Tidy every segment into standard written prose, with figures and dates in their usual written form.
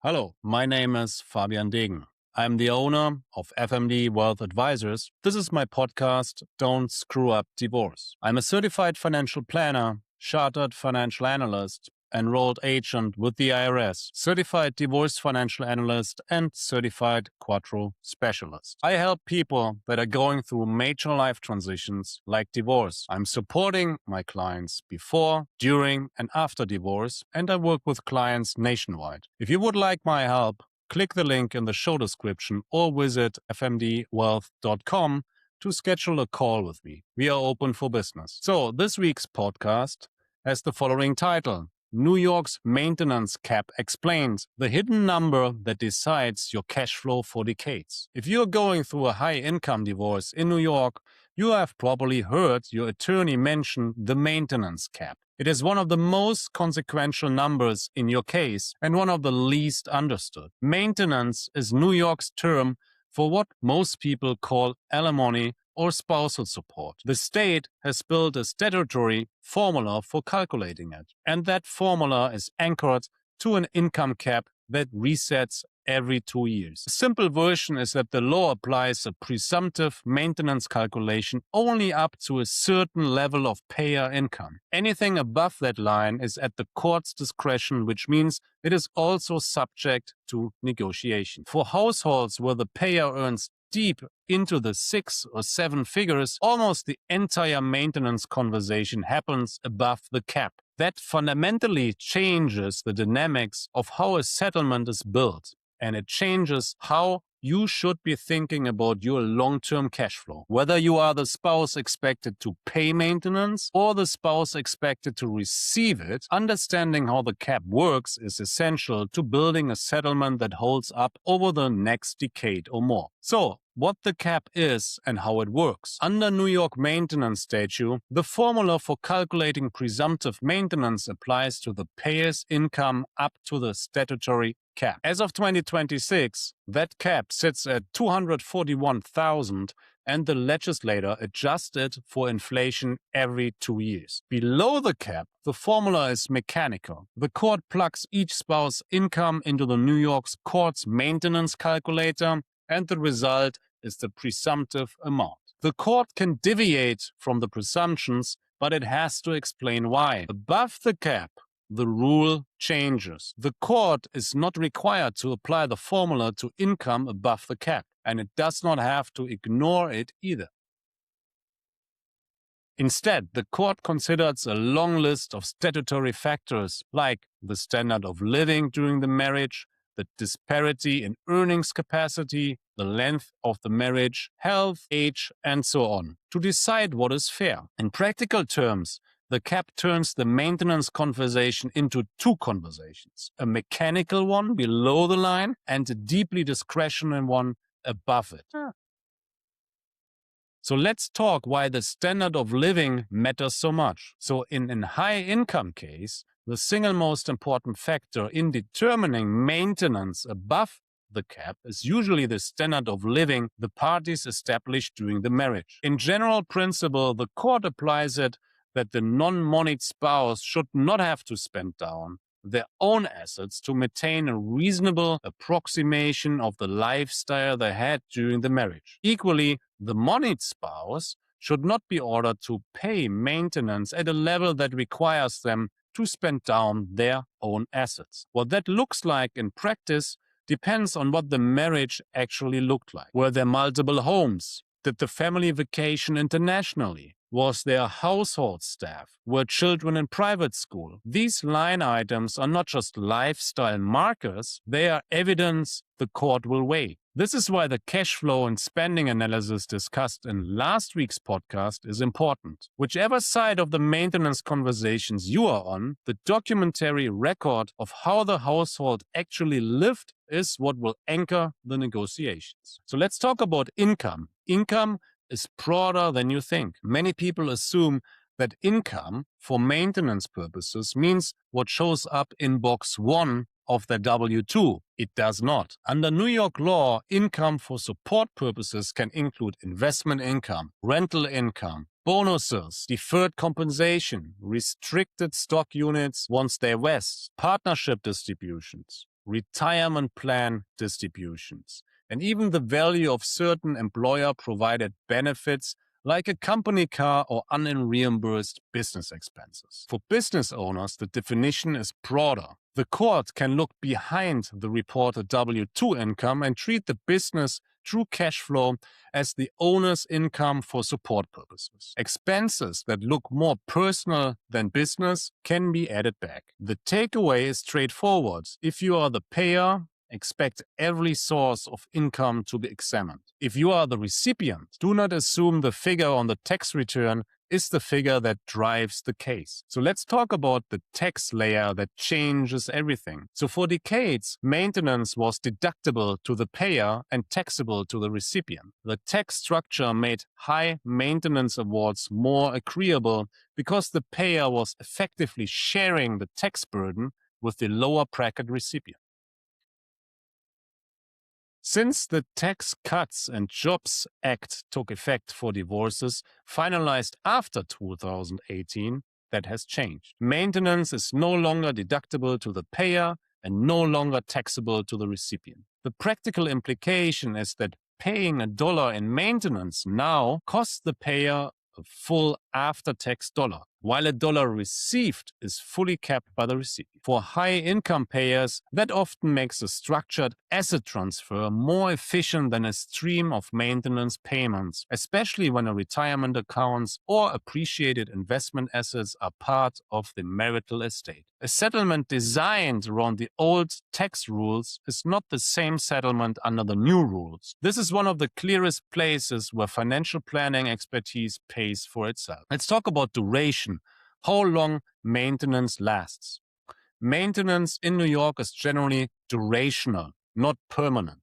Hello, my name is Fabian Degen. I'm the owner of FMD Wealth Advisors. This is my podcast, Don't Screw Up Divorce. I'm a certified financial planner, chartered financial analyst, enrolled agent with the IRS, certified divorce financial analyst, and certified Quattro specialist. I help people that are going through major life transitions like divorce. I'm supporting my clients before, during, and after divorce, and I work with clients nationwide. If you would like my help, click the link in the show description or visit fmdwealth.com to schedule a call with me. We are open for business. So this week's podcast has the following title: New York's maintenance cap explains, the hidden number that decides your cash flow for decades. If you're going through a high-income divorce in New York, you have probably heard your attorney mention the maintenance cap. It is one of the most consequential numbers in your case and one of the least understood. Maintenance is New York's term for what most people call alimony or spousal support. The state has built a statutory formula for calculating it, and that formula is anchored to an income cap that resets every 2 years. The simple version is that the law applies a presumptive maintenance calculation only up to a certain level of payer income. Anything above that line is at the court's discretion, which means it is also subject to negotiation. For households where the payer earns deep into the 6 or 7 figures, almost the entire maintenance conversation happens above the cap. That fundamentally changes the dynamics of how a settlement is built, and it changes how you should be thinking about your long-term cash flow. Whether you are the spouse expected to pay maintenance or the spouse expected to receive it, understanding how the cap works is essential to building a settlement that holds up over the next decade or more. So, what the cap is and how it works. Under New York maintenance statute, the formula for calculating presumptive maintenance applies to the payer's income up to the statutory cap. As of 2026, that cap sits at $241,000, and the legislator adjusts it for inflation every 2 years. Below the cap, the formula is mechanical. The court plugs each spouse's income into the New York's court's maintenance calculator, and the result is the presumptive amount. The court can deviate from the presumptions, but it has to explain why. Above the cap, the rule changes. The court is not required to apply the formula to income above the cap, and it does not have to ignore it either. Instead, the court considers a long list of statutory factors like the standard of living during the marriage, the disparity in earnings capacity, the length of the marriage, health, age, and so on, to decide what is fair. In practical terms, the cap turns the maintenance conversation into 2 conversations, a mechanical one below the line and a deeply discretionary one above it. So let's talk why the standard of living matters so much. So in a high-income case, the single most important factor in determining maintenance above the cap is usually the standard of living the parties established during the marriage. In general principle, the court applies it that the non-moneyed spouse should not have to spend down their own assets to maintain a reasonable approximation of the lifestyle they had during the marriage. Equally, the moneyed spouse should not be ordered to pay maintenance at a level that requires them to spend down their own assets. What that looks like in practice depends on what the marriage actually looked like. Were there multiple homes? Did the family vacation internationally? Was there household staff? Were children in private school? These line items are not just lifestyle markers, they are evidence the court will weigh. This is why the cash flow and spending analysis discussed in last week's podcast is important. Whichever side of the maintenance conversations you are on, the documentary record of how the household actually lived is what will anchor the negotiations. So let's talk about income. Income is broader than you think. Many people assume that income for maintenance purposes means what shows up in box 1 of their W-2. It does not. Under New York law, income for support purposes can include investment income, rental income, bonuses, deferred compensation, restricted stock units once they vest, partnership distributions, retirement plan distributions, and even the value of certain employer-provided benefits like a company car or unreimbursed business expenses. For business owners, the definition is broader. The court can look behind the reported W-2 income and treat the business true cash flow as the owner's income for support purposes. Expenses that look more personal than business can be added back. The takeaway is straightforward. If you are the payer, expect every source of income to be examined. If you are the recipient, do not assume the figure on the tax return is the figure that drives the case. So let's talk about the tax layer that changes everything. So for decades, maintenance was deductible to the payer and taxable to the recipient. The tax structure made high maintenance awards more agreeable because the payer was effectively sharing the tax burden with the lower bracket recipient. Since the Tax Cuts and Jobs Act took effect for divorces finalized after 2018, that has changed. Maintenance is no longer deductible to the payer and no longer taxable to the recipient. The practical implication is that paying $1 in maintenance now costs the payer a full after-tax dollar, while $1 received is fully capped by the recipient. For high-income payers, that often makes a structured asset transfer more efficient than a stream of maintenance payments, especially when a retirement accounts or appreciated investment assets are part of the marital estate. A settlement designed around the old tax rules is not the same settlement under the new rules. This is one of the clearest places where financial planning expertise pays for itself. Let's talk about duration, how long maintenance lasts. Maintenance in New York is generally durational, not permanent.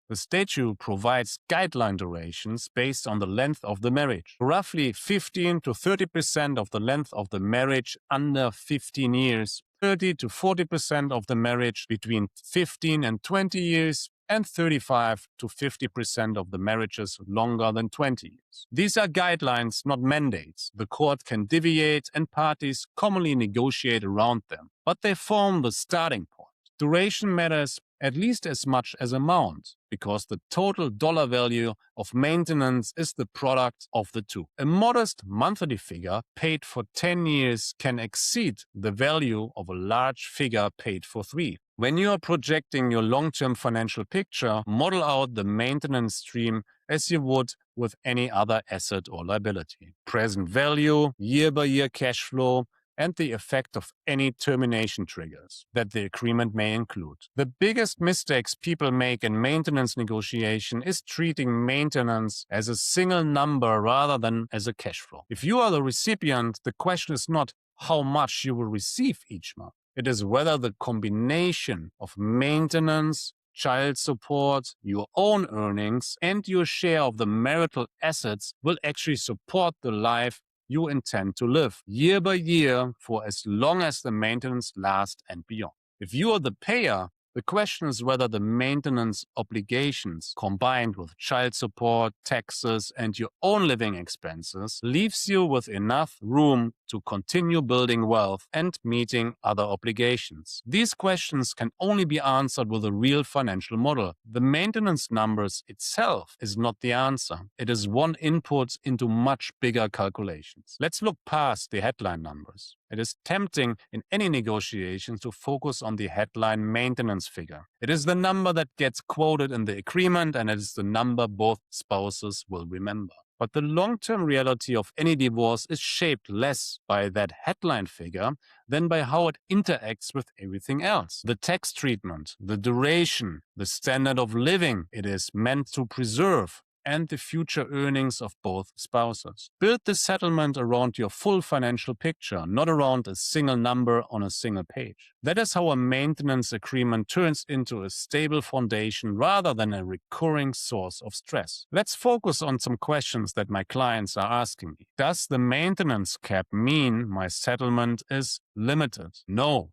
The statute provides guideline durations based on the length of the marriage. Roughly 15 to 30% of the length of the marriage under 15 years, 30 to 40% of the marriage between 15 and 20 years, and 35 to 50% of the marriages longer than 20 years. These are guidelines, not mandates. The court can deviate and parties commonly negotiate around them, but they form the starting point. Duration matters at least as much as amount, because the total dollar value of maintenance is the product of the two. A modest monthly figure paid for 10 years can exceed the value of a large figure paid for 3. When you are projecting your long-term financial picture, model out the maintenance stream as you would with any other asset or liability. Present value, year-by-year cash flow, and the effect of any termination triggers that the agreement may include. The biggest mistakes people make in maintenance negotiation is treating maintenance as a single number rather than as a cash flow. If you are the recipient, the question is not how much you will receive each month. It is whether the combination of maintenance, child support, your own earnings, and your share of the marital assets will actually support the life you intend to live year by year for as long as the maintenance lasts and beyond. If you are the payer, the question is whether the maintenance obligations combined with child support, taxes, and your own living expenses leaves you with enough room to continue building wealth and meeting other obligations. These questions can only be answered with a real financial model. The maintenance numbers itself is not the answer. It is one input into much bigger calculations. Let's look past the headline numbers. It is tempting in any negotiation to focus on the headline maintenance figure. It is the number that gets quoted in the agreement, and it is the number both spouses will remember. But the long-term reality of any divorce is shaped less by that headline figure than by how it interacts with everything else. The tax treatment, the duration, the standard of living it is meant to preserve, and the future earnings of both spouses. Build the settlement around your full financial picture, not around a single number on a single page. That is how a maintenance agreement turns into a stable foundation rather than a recurring source of stress. Let's focus on some questions that my clients are asking me. Does the maintenance cap mean my settlement is limited? No.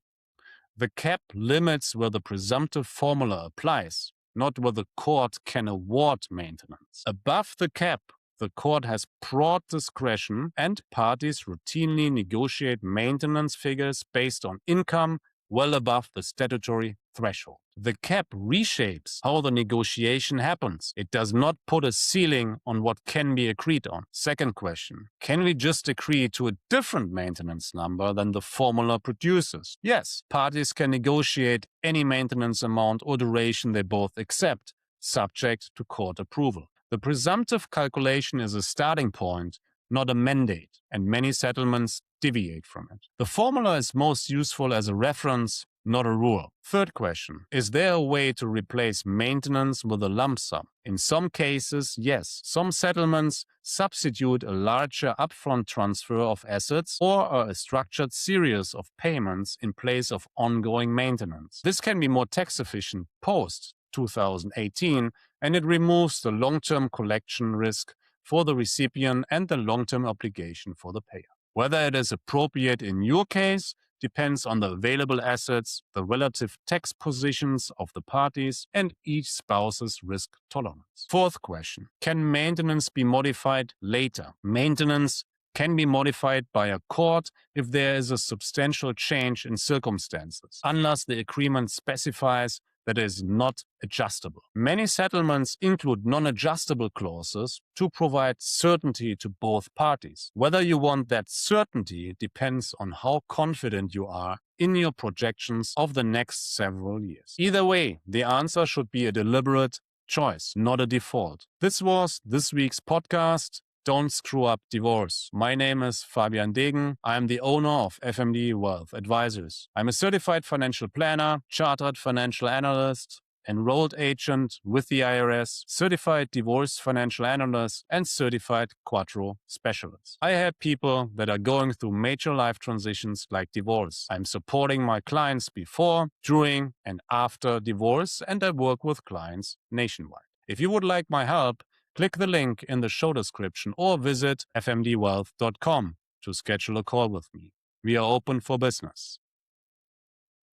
The cap limits where the presumptive formula applies, not where the court can award maintenance. Above the cap, the court has broad discretion and parties routinely negotiate maintenance figures based on income, well above the statutory threshold. The cap reshapes how the negotiation happens. It does not put a ceiling on what can be agreed on. Second question, can we just agree to a different maintenance number than the formula produces? Yes, parties can negotiate any maintenance amount or duration they both accept, subject to court approval. The presumptive calculation is a starting point, not a mandate, and many settlements deviate from it. The formula is most useful as a reference, not a rule. Third question, is there a way to replace maintenance with a lump sum? In some cases, yes. Some settlements substitute a larger upfront transfer of assets or a structured series of payments in place of ongoing maintenance. This can be more tax efficient post 2018, and it removes the long-term collection risk for the recipient and the long-term obligation for the payer. Whether it is appropriate in your case depends on the available assets, the relative tax positions of the parties, and each spouse's risk tolerance. Fourth question, can maintenance be modified later? Maintenance can be modified by a court if there is a substantial change in circumstances, unless the agreement specifies that is not adjustable. Many settlements include non-adjustable clauses to provide certainty to both parties. Whether you want that certainty depends on how confident you are in your projections of the next several years. Either way, the answer should be a deliberate choice, not a default. This was this week's podcast. Don't screw up divorce. My name is Fabian Degen. I am the owner of FMD Wealth Advisors. I'm a certified financial planner, chartered financial analyst, enrolled agent with the IRS, certified divorce financial analyst, and certified Quattro specialist. I help people that are going through major life transitions like divorce. I'm supporting my clients before, during, and after divorce, and I work with clients nationwide. If you would like my help, click the link in the show description or visit fmdwealth.com to schedule a call with me. We are open for business.